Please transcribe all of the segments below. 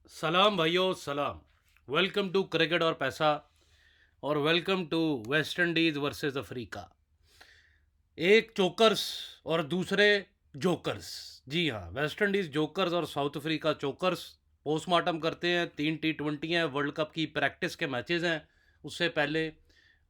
सलाम भाइयों सलाम। वेलकम टू क्रिकेट और पैसा और welcome to West Indies versus Africa. एक चोकर्स और दूसरे जोकर्स। जी हाँ, वेस्ट इंडीज जोकर्स और साउथ अफ्रीका चोकर्स पोस्टमार्टम करते हैं। 3 T20 हैं, वर्ल्ड कप की प्रैक्टिस के मैचेस हैं उससे पहले,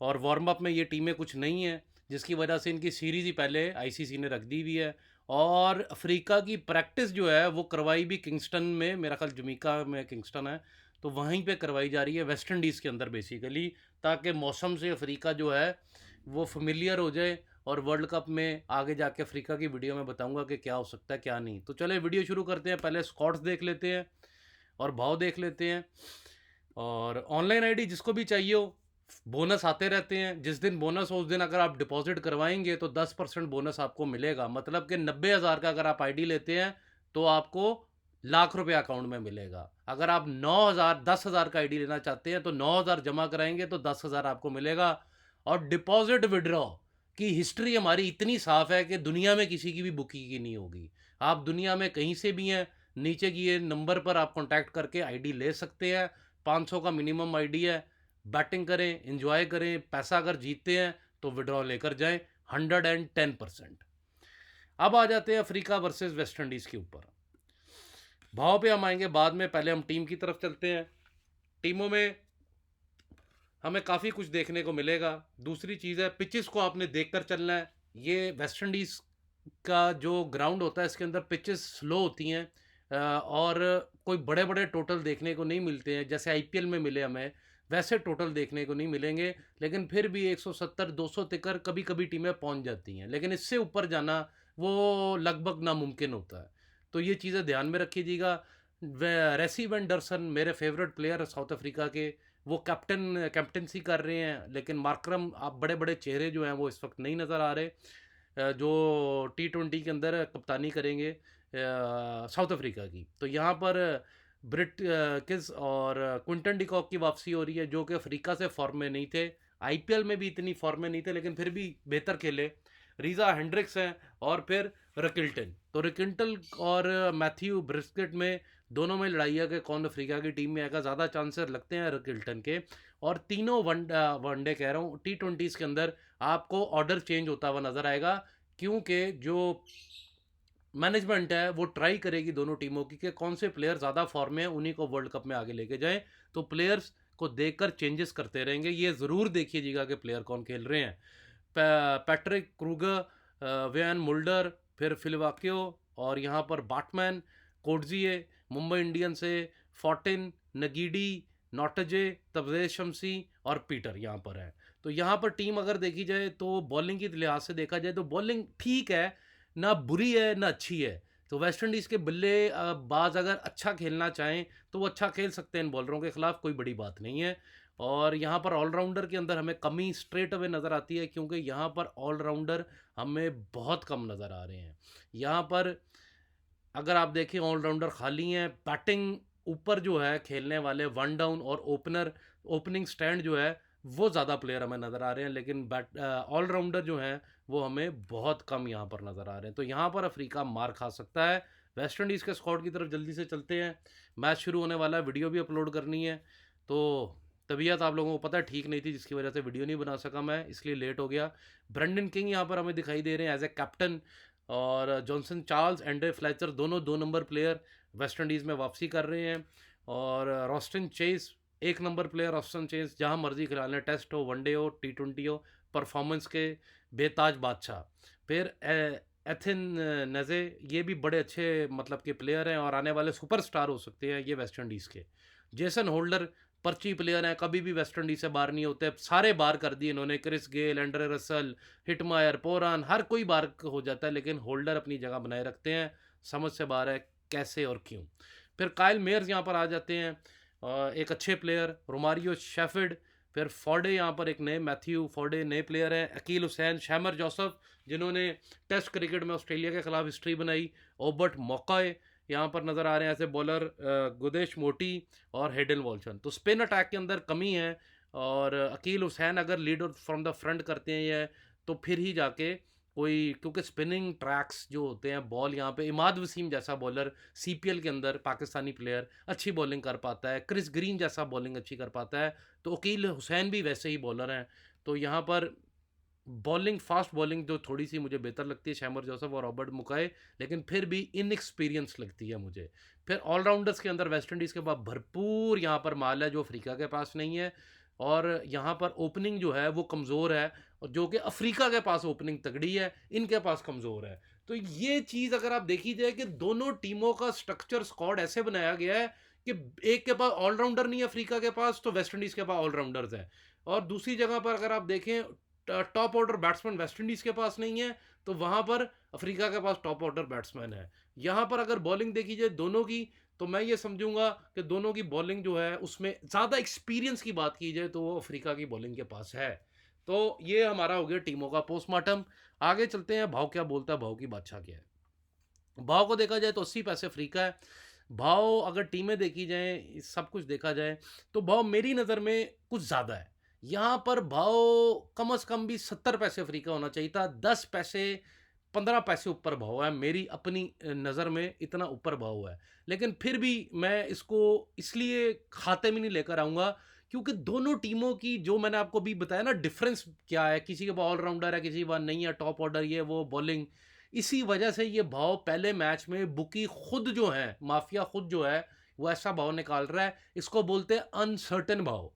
और वार्म अप में ये टीमें कुछ नहीं हैं, जिसकी वजह से इनकी सीरीज़ ही पहले आईसीसी ने रख दी हुई है। और अफ्रीका की प्रैक्टिस जो है वो करवाई भी किंगस्टन में, मेरा ख्याल जमीका में किंगस्टन है, तो वहीं पे करवाई जा रही है वेस्ट इंडीज़ के अंदर बेसिकली, ताकि मौसम से अफ्रीका जो है वो फेमिलियर हो जाए। और वर्ल्ड कप में आगे जाके अफ्रीका की वीडियो में बताऊंगा कि क्या हो सकता है क्या नहीं। तो चले वीडियो शुरू करते हैं। पहले स्कॉट्स देख लेते हैं और भाव देख लेते हैं। और ऑनलाइन आईडी जिसको भी चाहिए हो, बोनस आते रहते हैं। जिस दिन बोनस हो उस दिन अगर आप डिपॉजिट करवाएंगे तो 10% बोनस आपको मिलेगा। मतलब कि 90,000 का अगर आप आईडी लेते हैं तो आपको लाख रुपये अकाउंट में मिलेगा। अगर आप 9,000 10,000 का आईडी लेना चाहते हैं तो 9,000 जमा कराएंगे तो 10,000 आपको मिलेगा। और डिपॉजिट विड्रॉ की हिस्ट्री हमारी इतनी साफ है कि दुनिया में किसी की भी बुकी की नहीं होगी। आप दुनिया में कहीं से भी हैं, नीचे की ये नंबर पर आप कांटेक्ट करके आईडी ले सकते हैं। 500 का मिनिमम आईडी है। बैटिंग करें, एंजॉय करें, पैसा अगर जीतते हैं तो विड्रॉ लेकर जाएं 110%। अब आ जाते हैं अफ्रीका वर्सेस वेस्ट इंडीज़ के ऊपर। भाव पे हम आएंगे बाद में, पहले हम टीम की तरफ चलते हैं। टीमों में हमें काफ़ी कुछ देखने को मिलेगा। दूसरी चीज़ है, पिचेस को आपने देखकर चलना है। ये वेस्ट इंडीज़ का जो ग्राउंड होता है इसके अंदर पिचेस स्लो होती हैं, और कोई बड़े बड़े टोटल देखने को नहीं मिलते हैं जैसे आईपीएल में मिले हमें, वैसे टोटल देखने को नहीं मिलेंगे। लेकिन फिर भी 170 200 तक कभी कभी टीमें पहुंच जाती हैं, लेकिन इससे ऊपर जाना वो लगभग नामुमकिन होता है। तो ये चीज़ें ध्यान में रखिएगा। रेसी वेंडरसन मेरे फेवरेट प्लेयर साउथ अफ्रीका के, वो कैप्टनसी कर रहे हैं, लेकिन मार्करम, आप बड़े बड़े चेहरे जो हैं वो इस वक्त नहीं नज़र आ रहे जो T20 के अंदर कप्तानी करेंगे साउथ अफ्रीका की। तो यहाँ पर ब्रिट किस और क्विंटन डिकॉक की वापसी हो रही है, जो कि अफ्रीका से फॉर्म में नहीं थे। आईपीएल में भी इतनी फॉर्म में नहीं थे, लेकिन फिर भी बेहतर खेले। रीज़ा हेंड्रिक्स हैं और फिर रकिल्टन। तो रकिल्टन और मैथ्यू ब्रिस्केट में, दोनों में लड़ाई है कि कौन अफ्रीका की टीम में आएगा। ज़्यादा चांसेस लगते हैं रकिल्टन के। और तीनों वनडे कह रहा हूँ, T20s के अंदर आपको ऑर्डर चेंज होता हुआ नज़र आएगा, क्योंकि जो मैनेजमेंट है वो ट्राई करेगी दोनों टीमों की कि कौन से प्लेयर ज़्यादा फॉर्म में है उन्हीं को वर्ल्ड कप में आगे लेके जाएं। तो प्लेयर्स को देखकर चेंजेस करते रहेंगे। ये ज़रूर देखिएगा कि प्लेयर कौन खेल रहे हैं। पैट्रिक क्रूगर, वेन मुल्डर, फिर फिलवाकियो, और यहाँ पर बाटमैन, कोटजिए मुंबई इंडियंस से, फोर्टिन, नगीडी, नॉटजे, तबरेज शमसी और पीटर यहाँ पर है। तो यहाँ पर टीम अगर देखी जाए तो बॉलिंग की लिहाज से देखा जाए तो बॉलिंग ठीक है, ना बुरी है ना अच्छी है। तो वेस्ट इंडीज़ के बाज अगर अच्छा खेलना चाहें तो वो अच्छा खेल सकते हैं इन बॉलरों के खिलाफ, कोई बड़ी बात नहीं है। और यहाँ पर ऑलराउंडर के अंदर हमें कमी स्ट्रेट अवे नज़र आती है, क्योंकि यहाँ पर ऑलराउंडर हमें बहुत कम नज़र आ रहे हैं। यहाँ पर अगर आप देखें ऑलराउंडर खाली हैं। बैटिंग ऊपर जो है खेलने वाले वन डाउन और ओपनिंग स्टैंड जो है वो ज़्यादा प्लेयर हमें नज़र आ रहे हैं, लेकिन ऑलराउंडर जो हैं वो हमें बहुत कम यहाँ पर नज़र आ रहे हैं। तो यहाँ पर अफ्रीका मार खा सकता है। वेस्ट इंडीज़ के स्क्वाड की तरफ जल्दी से चलते हैं। मैच शुरू होने वाला है, वीडियो भी अपलोड करनी है। तो तबीयत आप लोगों को पता है ठीक नहीं थी, जिसकी वजह से वीडियो नहीं बना सका मैं, इसलिए लेट हो गया। ब्रेंडन किंग यहाँ पर हमें दिखाई दे रहे हैं एज ए कैप्टन, और जॉनसन चार्ल्स, एंड्रे फ्लेचर, दोनों 2 नंबर प्लेयर वेस्ट इंडीज़ में वापसी कर रहे हैं। और Roston Chase 1 number player. Roston Chase जहाँ मर्जी खिला लें, टेस्ट हो, वनडे हो, T20 हो, परफॉर्मेंस के बेताज बादशाह। फिर एथिन नजे, ये भी बड़े अच्छे मतलब के प्लेयर हैं और आने वाले सुपरस्टार हो सकते हैं ये वेस्ट इंडीज़ के। जेसन होल्डर पर्ची प्लेयर हैं, कभी भी वेस्ट इंडीज से बाहर नहीं होते, सारे बाहर कर दिए इन्होंने। Chris Gayle, Andre Russell, Hetmyer, Pooran, हर कोई बाहर हो जाता है, लेकिन होल्डर अपनी जगह बनाए रखते हैं। समझ से बाहर है कैसे और क्यों। फिर काइल मेयर्स यहाँ पर आ जाते हैं, एक अच्छे प्लेयर। रोमारियो शेफिल्ड, फिर फोर्डे यहाँ पर एक नए, मैथ्यू फोर्डे नए प्लेयर हैं। अकील हुसैन, शैमर जोसफ जिन्होंने टेस्ट क्रिकेट में ऑस्ट्रेलिया के खिलाफ हिस्ट्री बनाई। ओबर्ट मौकाए यहाँ पर नज़र आ रहे हैं ऐसे बॉलर। गुदेश मोटी और हेडन वॉल्शन। तो स्पिन अटैक के अंदर कमी है, और अकील हुसैन अगर लीड फ्रॉम द फ्रंट करते हैं ये, तो फिर ही जाके कोई, क्योंकि स्पिनिंग ट्रैक्स जो होते हैं, बॉल यहाँ पे इमाद वसीम जैसा बॉलर सीपीएल के अंदर पाकिस्तानी प्लेयर अच्छी बॉलिंग कर पाता है, क्रिस ग्रीन जैसा बॉलिंग अच्छी कर पाता है, तो अकील हुसैन भी वैसे ही बॉलर हैं। तो यहाँ पर बॉलिंग, फास्ट बॉलिंग जो थोड़ी सी मुझे बेहतर लगती है शैमर जोसेफ और रॉबर्ट मुकाए, लेकिन फिर भी इनएक्सपीरियंस लगती है मुझे। फिर ऑलराउंडर्स के अंदर वेस्ट इंडीज़ के पास भरपूर यहाँ पर माल है जो अफ्रीका के पास नहीं है, और यहाँ पर ओपनिंग जो है वो कमज़ोर है, और जो कि अफ्रीका के पास ओपनिंग तगड़ी है, इनके पास कमज़ोर है। तो ये चीज़ अगर आप देखी जाए कि दोनों टीमों का स्ट्रक्चर स्क्वाड ऐसे बनाया गया है कि एक के पास ऑलराउंडर नहीं है अफ्रीका के पास, तो वेस्ट इंडीज़ के पास ऑलराउंडर्स हैं। और दूसरी जगह पर अगर आप देखें, top order batsman West Indies के पास नहीं है, तो वहाँ पर अफ्रीका के पास टॉप ऑर्डर बैट्समैन है। यहाँ पर अगर बॉलिंग देखी जाए दोनों की, तो मैं ये समझूंगा कि दोनों की बॉलिंग जो है उसमें ज़्यादा एक्सपीरियंस की बात की जाए तो वो अफ्रीका की बॉलिंग के पास है। तो ये हमारा हो गया टीमों का पोस्टमार्टम। आगे चलते हैं, भाव क्या बोलता है, भाव की बादशाह क्या है। भाव को देखा जाए तो 80 पैसे अफ्रीका है। भाव अगर टीमें देखी जाए, सब कुछ देखा जाए, तो भाव मेरी नज़र में कुछ ज़्यादा है। यहाँ पर भाव कम से कम भी 70 पैसे अफ्रीका होना चाहिए था। 10 पैसे 15 पैसे ऊपर भाव है, मेरी अपनी नज़र में इतना ऊपर भाव है। लेकिन फिर भी मैं इसको इसलिए खाते में नहीं लेकर आऊँगा क्योंकि दोनों टीमों की, जो मैंने आपको भी बताया ना, डिफरेंस क्या है, किसी के पास ऑलराउंडर है, किसी के पास नहीं है, टॉप ऑर्डर ये वो बॉलिंग, इसी वजह से ये भाव पहले मैच में बुकी खुद जो है, माफिया खुद जो है, वो ऐसा भाव निकाल रहा है। इसको बोलते हैं अनसर्टेन भाव।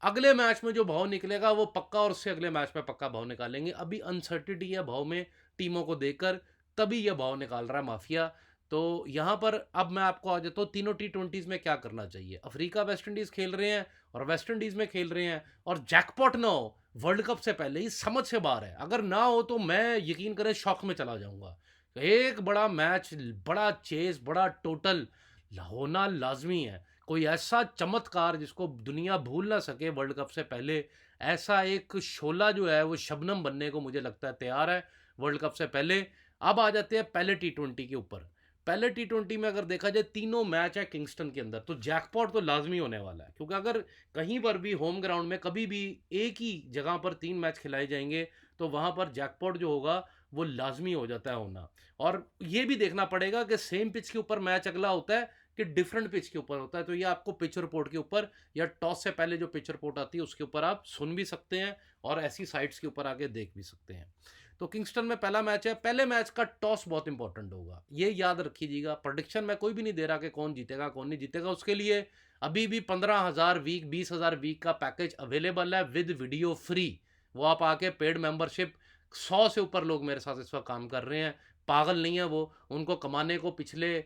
अगले मैच में जो भाव निकलेगा वो पक्का, और उससे अगले मैच में पक्का भाव निकालेंगे। अभी अनसर्टिनिटी है भाव में टीमों को देखकर, तभी यह भाव निकाल रहा है माफिया। तो यहाँ पर अब मैं आपको आ जाता हूँ तीनों टी20 में क्या करना चाहिए। अफ्रीका वेस्ट इंडीज़ खेल रहे हैं और वेस्ट इंडीज़ में खेल रहे हैं, और जैकपॉट ना हो वर्ल्ड कप से पहले ही समझ से बाहर है। अगर ना हो तो मैं यकीन करें शौक में चला जाऊँगा। एक बड़ा मैच, बड़ा चेस, बड़ा टोटल होना लाजमी है। कोई ऐसा चमत्कार जिसको दुनिया भूल ना सके वर्ल्ड कप से पहले, ऐसा एक शोला जो है वो शबनम बनने को मुझे लगता है तैयार है वर्ल्ड कप से पहले। अब आ जाते हैं पहले टी20 के ऊपर। पहले टी20 में अगर देखा जाए तीनों मैच है किंगस्टन के अंदर, तो जैकपॉट तो लाजमी होने वाला है, क्योंकि अगर कहीं पर भी होम ग्राउंड में कभी भी एक ही जगह पर 3 मैच खिलाए जाएंगे, तो वहाँ पर जैकपॉट जो होगा वो लाजमी हो जाता है होना। और ये भी देखना पड़ेगा कि सेम पिच के ऊपर मैच अगला होता है कि डिफरेंट पिच के ऊपर होता है। तो ये आपको पिच रिपोर्ट के ऊपर, या टॉस से पहले जो पिच रिपोर्ट आती है उसके ऊपर आप सुन भी सकते हैं, और ऐसी साइट्स के ऊपर आके देख भी सकते हैं। तो किंगस्टन में पहला मैच है, पहले मैच का टॉस बहुत इंपॉर्टेंट होगा, ये याद रखिएगा। प्रोडिक्शन में कोई भी नहीं दे रहा कि कौन जीतेगा कौन नहीं जीतेगा, उसके लिए अभी भी 15,000 वीक, 20,000 वीक का पैकेज अवेलेबल है विद वीडियो फ्री। वो आप आके पेड मेंबरशिप, 100 से ऊपर लोग मेरे साथ इस वक्त काम कर रहे हैं, पागल नहीं है वो। उनको कमाने को पिछले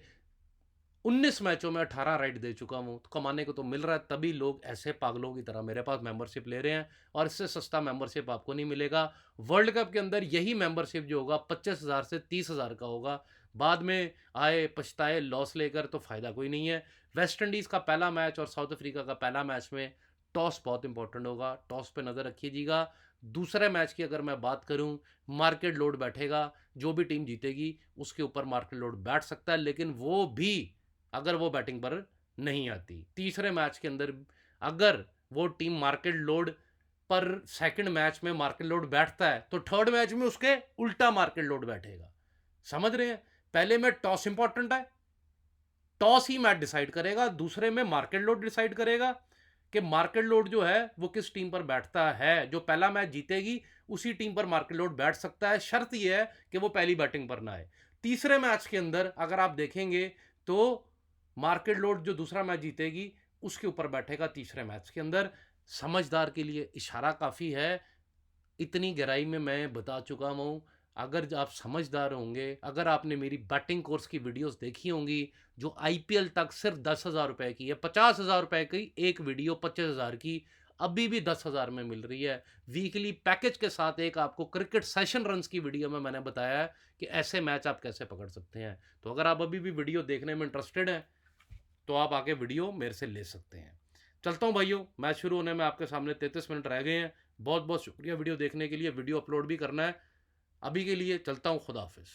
19 मैचों में 18 राइड दे चुका हूँ, तो कमाने को तो मिल रहा है, तभी लोग ऐसे पागलों की तरह मेरे पास मेंबरशिप ले रहे हैं। और इससे सस्ता मेंबरशिप आपको नहीं मिलेगा। वर्ल्ड कप के अंदर यही मेंबरशिप जो होगा 25,000 से 30,000 का होगा। बाद में आए पछताए लॉस लेकर, तो फ़ायदा कोई नहीं है। वेस्ट इंडीज़ का पहला मैच और साउथ अफ्रीका का पहला मैच में टॉस बहुत इंपॉर्टेंट होगा, टॉस पे नज़र रखिएगा। दूसरे मैच की अगर मैं बात करूं, मार्केट लोड बैठेगा, जो भी टीम जीतेगी उसके ऊपर मार्केट लोड बैठ सकता है, लेकिन वो भी अगर वो बैटिंग पर नहीं आती। तीसरे मैच के अंदर अगर वो टीम मार्केट लोड पर, सेकंड मैच में मार्केट लोड बैठता है, तो थर्ड मैच में उसके उल्टा मार्केट लोड बैठेगा। समझ रहे हैं? पहले में टॉस इंपॉर्टेंट है, टॉस ही मैच डिसाइड करेगा, दूसरे में मार्केट लोड डिसाइड करेगा कि मार्केट लोड जो है वो किस टीम पर बैठता है। जो पहला मैच जीतेगी उसी टीम पर मार्केट लोड बैठ सकता है, शर्त यह है कि वो पहली बैटिंग पर ना आए। तीसरे मैच के अंदर अगर आप देखेंगे तो मार्केट लोड जो दूसरा मैच जीतेगी उसके ऊपर बैठेगा तीसरे मैच के अंदर। समझदार के लिए इशारा काफ़ी है, इतनी गहराई में मैं बता चुका हूँ। अगर आप समझदार होंगे, अगर आपने मेरी बैटिंग कोर्स की वीडियोस देखी होंगी जो आईपीएल तक सिर्फ 10,000 रुपये की है, 50,000 रुपये की एक वीडियो 25,000 की अभी भी 10,000 में मिल रही है। वीकली पैकेज के साथ एक आपको क्रिकेट सेशन रन्स की वीडियो में मैंने बताया है कि ऐसे मैच आप कैसे पकड़ सकते हैं। तो अगर आप अभी भी वीडियो देखने में इंटरेस्टेड हैं तो आप आके वीडियो मेरे से ले सकते हैं। चलता हूँ भाइयों, मैच शुरू होने में आपके सामने 33 मिनट रह गए हैं। बहुत बहुत शुक्रिया वीडियो देखने के लिए। वीडियो अपलोड भी करना है। अभी के लिए चलता हूँ, खुदा हाफिज़।